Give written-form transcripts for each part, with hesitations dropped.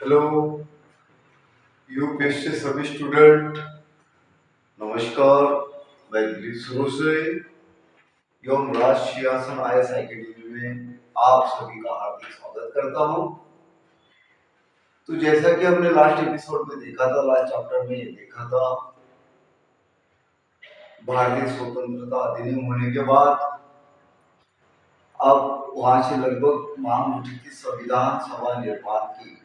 Hello UPSC सभी student, नमस्कार। मैं दिलीप शुरू से एवं राष्ट्रीय आसन आईएएस अकेडमी में आप सभी का हार्दिक स्वागत करता हूं। तो जैसा कि हमने लास्ट एपिसोड में देखा था, लास्ट चैप्टर में ये देखा था, भारतीय स्वतंत्रता अधिनियम होने के बाद अब वहां से लगभग मांग उठी थी संविधान सभा निर्माण की।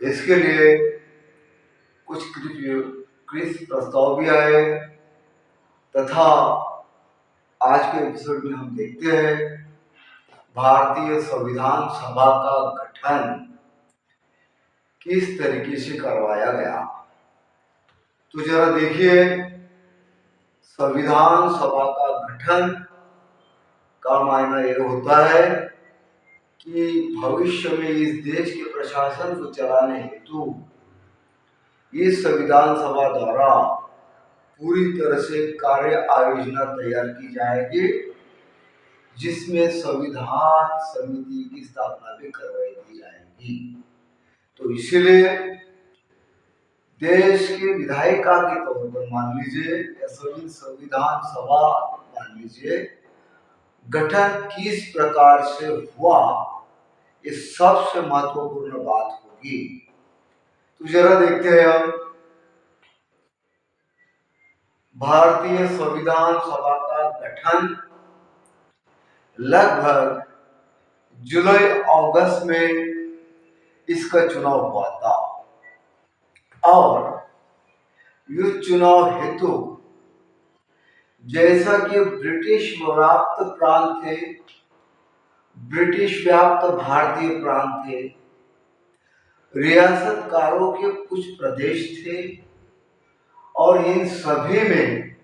इसके लिए कुछ कृषि प्रस्ताव भी आए तथा आज के एपिसोड में हम देखते हैं भारतीय संविधान सभा का गठन किस तरीके से करवाया गया। तो जरा देखिए, संविधान सभा का गठन का मायना यह होता है कि भविष्य में इस देश के प्रशासन को चलाने हेतु इस संविधान सभा द्वारा पूरी तरह से कार्य आयोजना तैयार की जाएगी, जिसमें संविधान समिति की स्थापना भी करवाई दी जाएगी। तो इसीलिए देश के विधायिका के तौर पर मान लीजिए या संविधान सभा मान लीजिए, गठन किस प्रकार से हुआ, ये सबसे महत्वपूर्ण बात होगी। तो जरा देखते हैं हम भारतीय संविधान सभा का गठन लगभग जुलाई अगस्त में इसका चुनाव हुआ था और इस चुनाव हेतु जैसा कि ब्रिटिश व्याप्त प्रांत थे, ब्रिटिश व्याप्त भारतीय प्रांत थे, रियासतकारों के कुछ प्रदेश थे और इन सभी में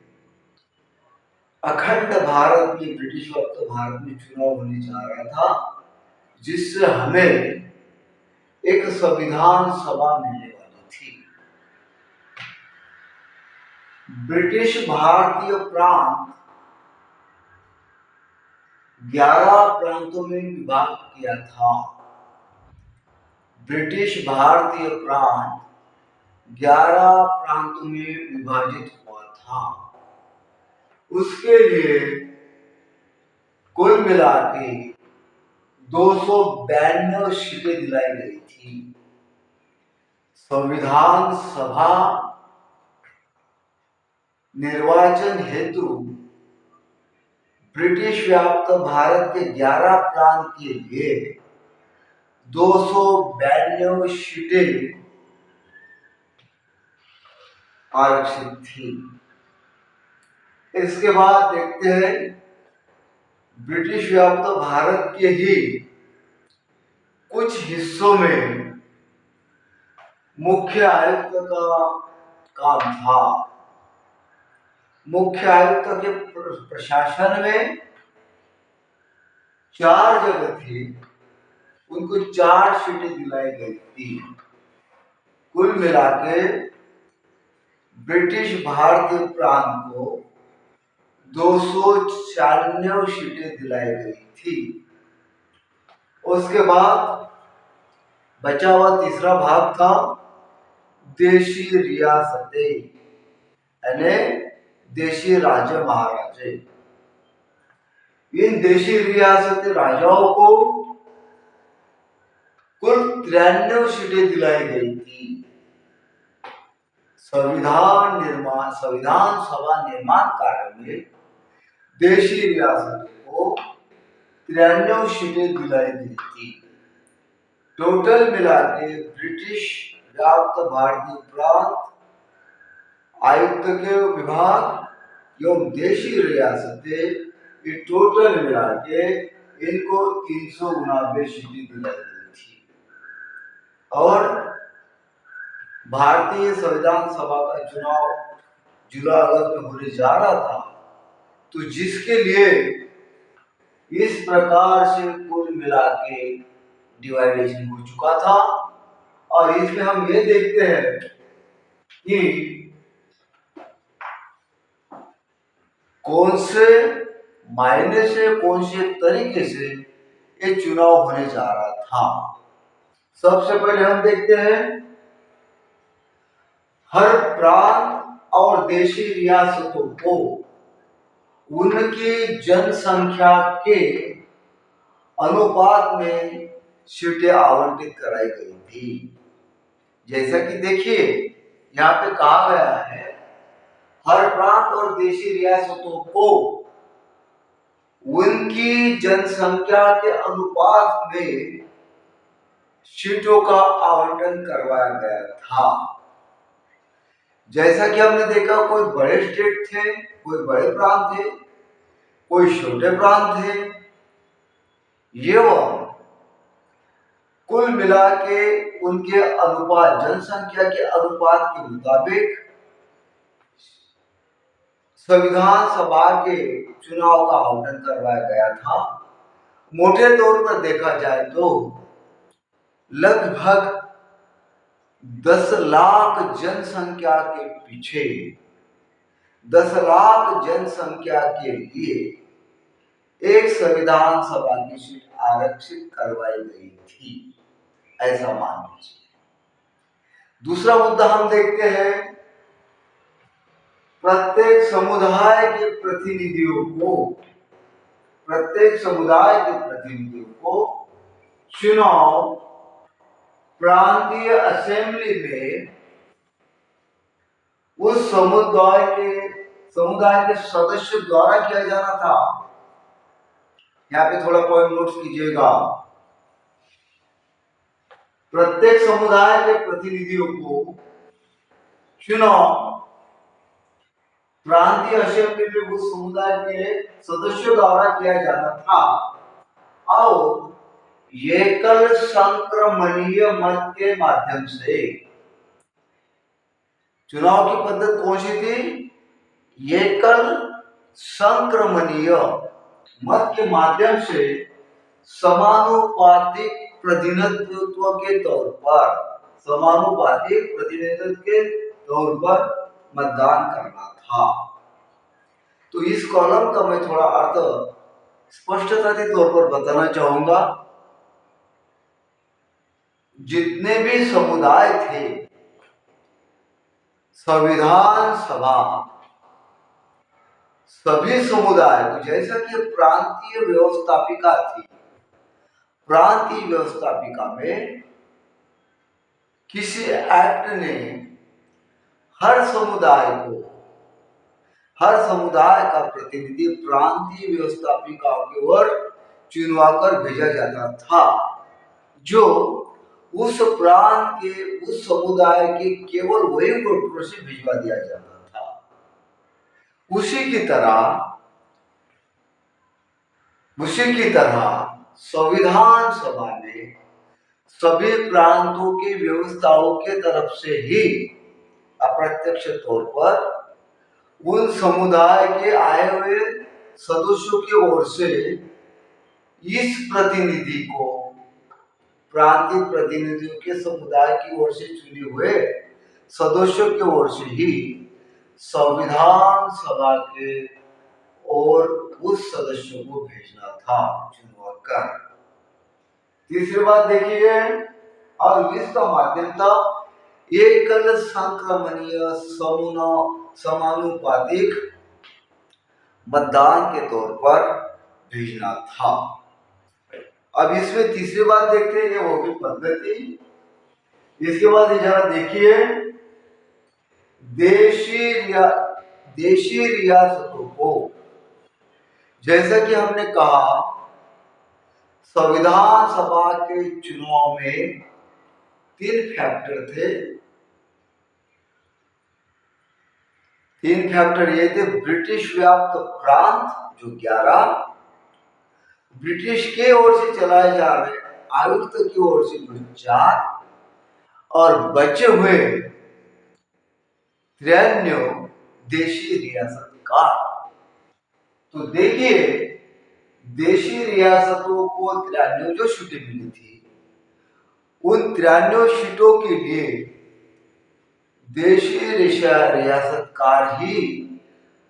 अखंड भारत में, ब्रिटिश व्याप्त भारत में चुनाव होने जा रहा था, जिससे हमें एक संविधान सभा मिलने वाली थी। ब्रिटिश भारतीय प्रांत 11 प्रांतों में विभाग किया था। ब्रिटिश भारतीय प्रांत 11 प्रांतों में विभाजित हुआ था। उसके लिए कुल मिला के 292 सीटें दिलाई गई थी। संविधान सभा निर्वाचन हेतु ब्रिटिश व्याप्त भारत के 11 प्रांत के लिए 292 सीटें आरक्षित थी। इसके बाद देखते हैं ब्रिटिश व्याप्त भारत के ही कुछ हिस्सों में मुख्य आयुक्त का काम था। मुख्य आयुक्त के प्रशासन में 4 जगह थी, उनको 4 सीटें दिलाई गई थी। कुल मिलाके ब्रिटिश भारतीय प्रांत को 296 सीटें दिलाई गई थी। उसके बाद बचा हुआ तीसरा भाग था देशी रियासतें, यानी देशी राजा महाराजे। इन देशी रियासती राजाओं को कुल 93 सीटें दिलाई गई थी। संविधान सभा निर्माण कार्य में देशी रियासतों को 93 सीटें दिलाई गई थी। टोटल मिला के ब्रिटिश व्याप्त भारतीय प्रांत, आयुक्त के विभाग एवं देशी रियासतें, ये टोटल मिला के इनको 389 सीटें दिलाई गई थी। और भारतीय संविधान सभा का चुनाव जुलाई अगस्त में होने जा रहा था, तो जिसके लिए इस प्रकार से कुल मिला के डिवाइडेशन हो चुका था। और इसमें हम ये देखते हैं कि कौन से मायने से, कौन से तरीके से ये चुनाव होने जा रहा था। सबसे पहले हम देखते हैं हर प्रांत और देशी रियासतों को उनकी जनसंख्या के अनुपात में सीटें आवंटित कराई गई थी। जैसा कि देखिए यहाँ पे कहा गया है हर प्रांत और देशी रियासतों को उनकी जनसंख्या के अनुपात में सीटों का आवंटन करवाया गया था। जैसा कि हमने देखा कोई बड़े स्टेट थे, कोई बड़े प्रांत थे, कोई छोटे प्रांत थे, एवं कुल मिला के उनके अनुपात जनसंख्या के अनुपात के मुताबिक संविधान सभा के चुनाव का आवंटन करवाया गया था। मोटे तौर पर देखा जाए तो लगभग 10 लाख जनसंख्या के पीछे 10 लाख जनसंख्या के लिए एक संविधान सभा की सीट आरक्षित करवाई गई थी, ऐसा मान लीजिए। दूसरा मुद्दा हम देखते हैं प्रत्येक समुदाय के प्रतिनिधियों को चुनाव प्रांतीय असेंबली में उस समुदाय के सदस्य द्वारा किया जाना था। यहाँ पे थोड़ा पॉइंट नोट कीजिएगा। प्रत्येक समुदाय के प्रतिनिधियों को चुनाव प्रांतीय असेंबली में उस समुदाय के सदस्यों द्वारा किया जाना था और एकल संक्रमणीय मत के माध्यम से। चुनाव की पद्धति कौन सी थी? एकल संक्रमणीय मत के माध्यम से समानुपातिक प्रतिनिधित्व के तौर पर मतदान करना था। तो इस कॉलम का मैं थोड़ा अर्थ स्पष्टता के तौर पर बताना चाहूंगा। जितने भी समुदाय थे, संविधान सभा सभी समुदाय को, जैसा कि प्रांतीय व्यवस्थापिका थी, प्रांतीय व्यवस्थापिका में किसी एक्ट ने हर समुदाय का प्रतिनिधि प्रांतीय व्यवस्थापिकाओं की ओर चुनवाकर भेजा जाता था, जो उस प्रांत के उस समुदाय के केवल वही वोटरों से भिजवा दिया जाता था। उसी की तरह संविधान सभा में सभी प्रांतों की व्यवस्थाओं के तरफ से ही अप्रत्यक्ष तौर पर उन समुदाय के आए हुए सदस्यों की ओर से इस प्रतिनिधि को प्रांतीय प्रतिनिधियों के समुदाय की ओर से चुने हुए सदस्यों की ओर से ही संविधान सभा के और उस सदस्यों को भेजना था चुनवा कर। तीसरी बात देखिए, और इसका माध्यम था एकल संक्रमणीय समानुपातिक मतदान के तौर पर भेजना था। अब इसमें तीसरी बात देखते हैं, ये होगी पद्धति। इसके बाद जरा देखिए, देशी रियासतों को, जैसा कि हमने कहा संविधान सभा के चुनाव में 3 फैक्टर थे। 3 फैक्टर ये थे, ब्रिटिश व्याप्त प्रांत जो 11, ब्रिटिश के ओर से चलाए जा रहे आयुक्त की ओर से 4 और बचे हुए 93 देशी रियासतकार। तो देखिए, देशी रियासतों को 93 जो सीटें मिली थी, उन 93 सीटों के लिए देशी रियासतकार ही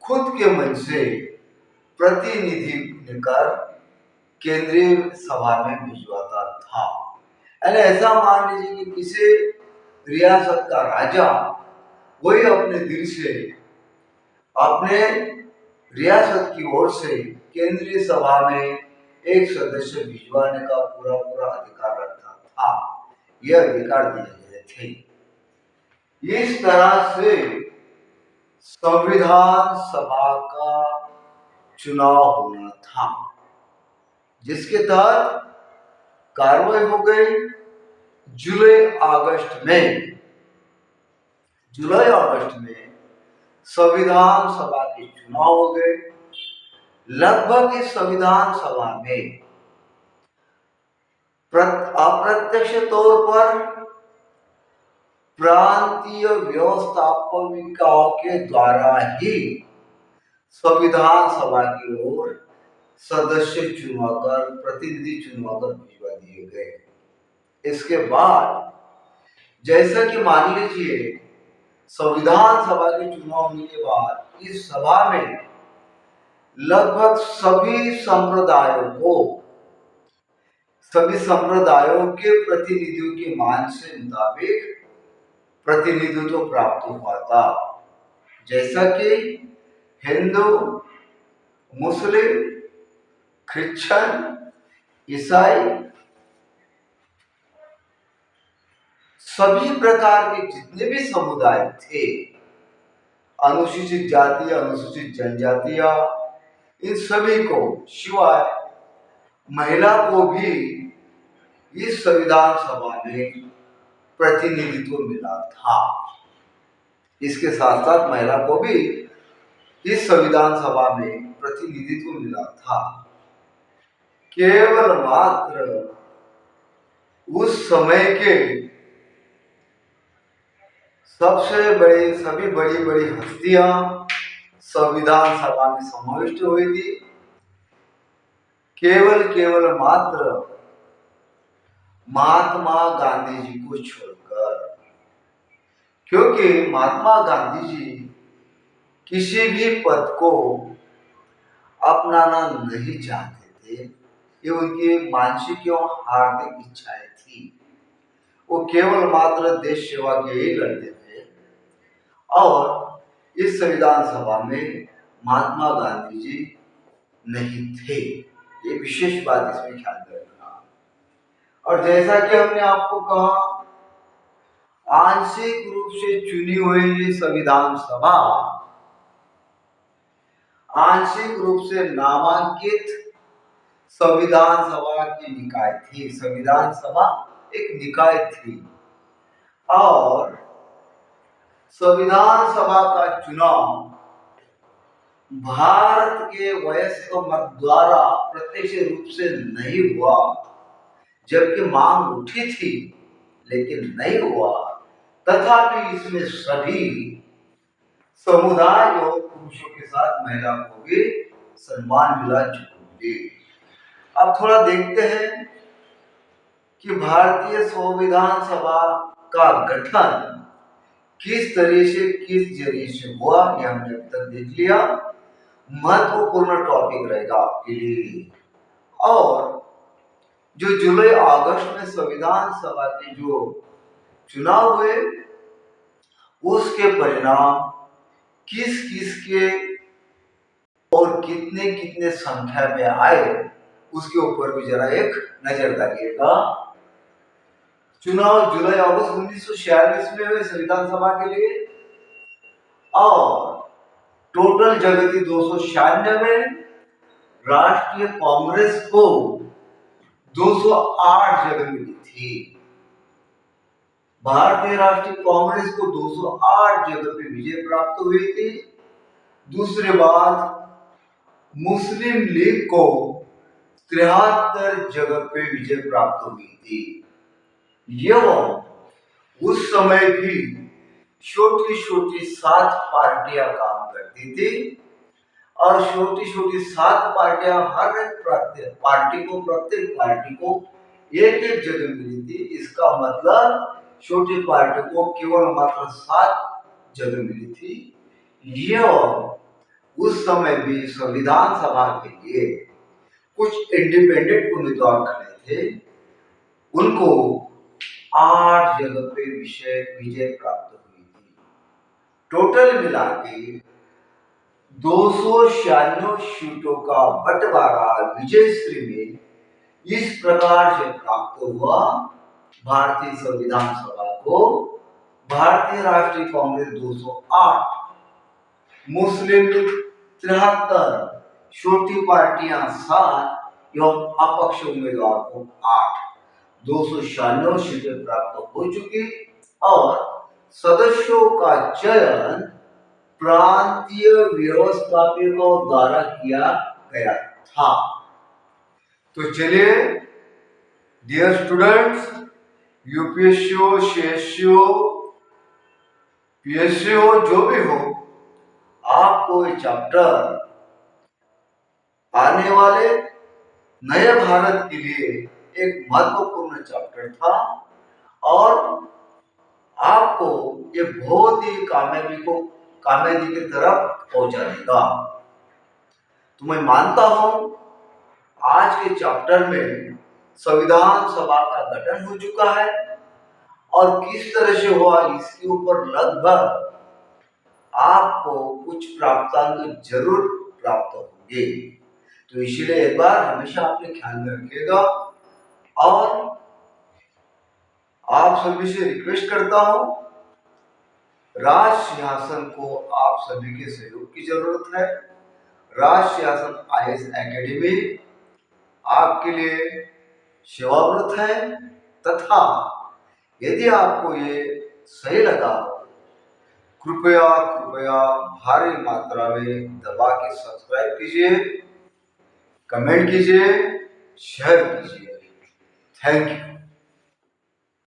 खुद के मन से प्रतिनिधि लेकर केंद्रीय सभा में भिजवाता था। यानी ऐसा मान लीजिए कि किसी रियासत का राजा वही अपने दिल से अपने रियासत की ओर से केंद्रीय सभा में एक सदस्य भिजवाने का पूरा पूरा अधिकार रखता था। यह अधिकार दिए गए थे। इस तरह से संविधान सभा का चुनाव होना था, जिसके तहत कार्रवाई हो गई जुलाई अगस्त में संविधान सभा के चुनाव हो गए। लगभग इस संविधान सभा में अप्रत्यक्ष तौर पर प्रांतीय व्यवस्थापकों के द्वारा ही संविधान सभा की ओर सदस्य चुनकर प्रतिनिधि चुनकर भिजवा दिए गए। इसके बाद जैसा कि मान लीजिए संविधान सभा के चुनाव होने के बाद इस सभा में लगभग सभी संप्रदायों के प्रतिनिधियों के मान से मुताबिक प्रतिनिधित्व प्राप्त हुआ था, जैसा कि हिंदू, मुस्लिम, क्रिश्चियन, ईसाई, सभी प्रकार के जितने भी समुदाय थे, अनुसूचित जाति, अनुसूचित जनजातियां, इन सभी को सिवाय महिला को भी इस संविधान सभा में प्रतिनिधित्व मिला था। इसके साथ साथ महिला को भी इस संविधान सभा में प्रतिनिधित्व मिला था। केवल मात्र उस समय के सभी बड़ी बड़ी हस्तियां संविधान सभा में समाविष्ट हुई थी, केवल मात्र महात्मा गांधी जी को छोड़कर, क्योंकि महात्मा गांधी जी किसी भी पद को अपनाना नहीं चाहते थे। ये उनकी मानसिक एवं हार्दिक इच्छाएं थी। वो केवल मात्र देश सेवा के ही लड़ते थे और इस संविधान सभा में महात्मा गांधी जी नहीं थे। ये विशेष बात इसमें ख्याल रखना। और जैसा कि हमने आपको कहा, आंशिक रूप से चुनी हुई ये संविधान सभा आंशिक रूप से नामांकित संविधान सभा की निकाय थी। संविधान सभा एक निकाय थी और संविधान सभा का चुनाव भारत के वयस्क मत द्वारा प्रत्यक्ष रूप से नहीं हुआ, जबकि मांग उठी थी लेकिन नहीं हुआ। तथापि इसमें सभी समुदाय और पुरुषों के साथ महिला को भी सम्मान मिला चुके। अब थोड़ा देखते हैं कि भारतीय संविधान सभा का गठन किस जरिए से हुआ, यह हमने अब तक देख लिया। महत्वपूर्ण टॉपिक रहेगा आपके लिए। और जो जुलाई अगस्त में संविधान सभा के जो चुनाव हुए, उसके परिणाम किस किस के और कितने कितने संख्या में आए, उसके ऊपर भी जरा एक नजर डालिएगा। चुनाव जुलाई अगस्त 1946 में हुए संविधान सभा के लिए और टोटल जगह थी 296। राष्ट्रीय कांग्रेस को 208 जगह मिली थी। भारतीय राष्ट्रीय कांग्रेस को 208 जगह पे विजय प्राप्त हुई थी। दूसरी बात, मुस्लिम लीग को 73 जगह पे विजय प्राप्त हुई थी। यह उस समय भी छोटी छोटी 7 पार्टियां काम करती थी और छोटी छोटी 7 पार्टियां हर एक प्रत्येक पार्टी को एक एक जगह मिली थी। इसका मतलब छोटी पार्टी को केवल मात्र 7 जगह मिली थी। यह उस समय भी संविधान सभा के लिए कुछ इंडिपेंडेंट उम्मीदवार खड़े थे, उनको 8 जगह पे विजय प्राप्त हुई थी। टोटल मिला के 296 सीटों का बंटवारा विजयश्री में इस प्रकार से प्राप्त हुआ। भारतीय संविधान सभा को भारतीय राष्ट्रीय कांग्रेस 208, मुस्लिम लीग 73, छोटी पार्टियां 7 एवं अपक्ष उम्मीदवार को 8, 296 सीटें प्राप्त हो चुकी और सदस्यों का चयन प्रांतीय व्यवस्थापकों द्वारा किया गया था। तो चलिए डियर स्टूडेंट्स, यूपीएससी हो, सीएससी हो, पीएससी हो, जो भी हो, आपको ये चैप्टर आने वाले नए भारत के लिए एक महत्वपूर्ण चैप्टर था और आपको ये बहुत ही कामयाबी की तरफ पहुंचा देगा। तो मैं मानता हूं आज के चैप्टर में संविधान सभा का गठन हो चुका है और किस तरह से हुआ इसके ऊपर लगभग आपको कुछ प्राप्तांक जरूर प्राप्त होंगे। तो इसलिए एक बार हमेशा अपने ख्याल में रखिएगा और आप सभी से रिक्वेस्ट करता हूं, राज सिंहासन को आप सभी के सहयोग की जरूरत है। राज सिंहासन आईएएस एकेडमी आपके लिए सेवाव्रत है तथा यदि आपको ये सही लगा कृपया भारी मात्रा में दबा के सब्सक्राइब कीजिए, कमेंट कीजिए, शेयर कीजिए। Thank you.